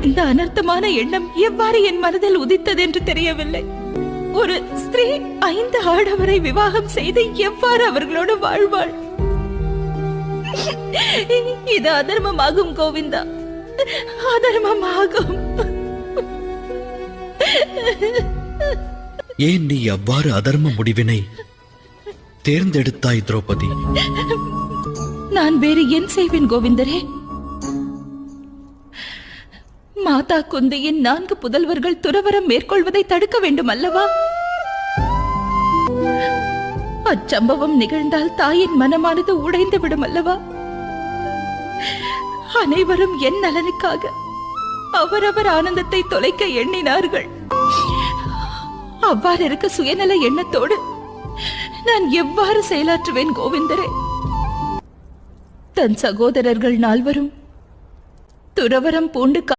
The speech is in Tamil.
இந்த அனர்த்தமான எண்ணம் எவ்வாறு என் மனதில் உதித்தது என்று தெரியவில்லை. ஒரு ஸ்திரீ 5 ஆடவரை விவாகம் செய்து எவ்வாறு அவர்களோடு வாழ்வாள்? இது அதர்மமாகும் கோவிந்தா, அதர்மமாகும். ஏன் நீ அவ்வாறு அதர்ம முடிவினை தேர்ந்தெடுத்தாய் திரௌபதி? நான் வேறு என் செய்வேன் கோவிந்தரே? மாதா குந்தியின் 4 புதல்வர்கள் துறவரம் மேற்கொள்வதை தடுக்க வேண்டும் அல்லவா? அச்சம்பவம் நிகழ்ந்தால் தாயின் மனமானது உடைந்து விடும் அல்லவா? அனைவரும் என் நலனுக்காக அவரவர் ஆனந்தத்தை தொலைக்க எண்ணினார்கள். அவ்வாறு இருக்க சுயநல எண்ணத்தோடு நான் எவ்வாறு செயலாற்றுவேன் கோவிந்தரே? தன் சகோதரர்கள் 4 துறவரம் பூண்டு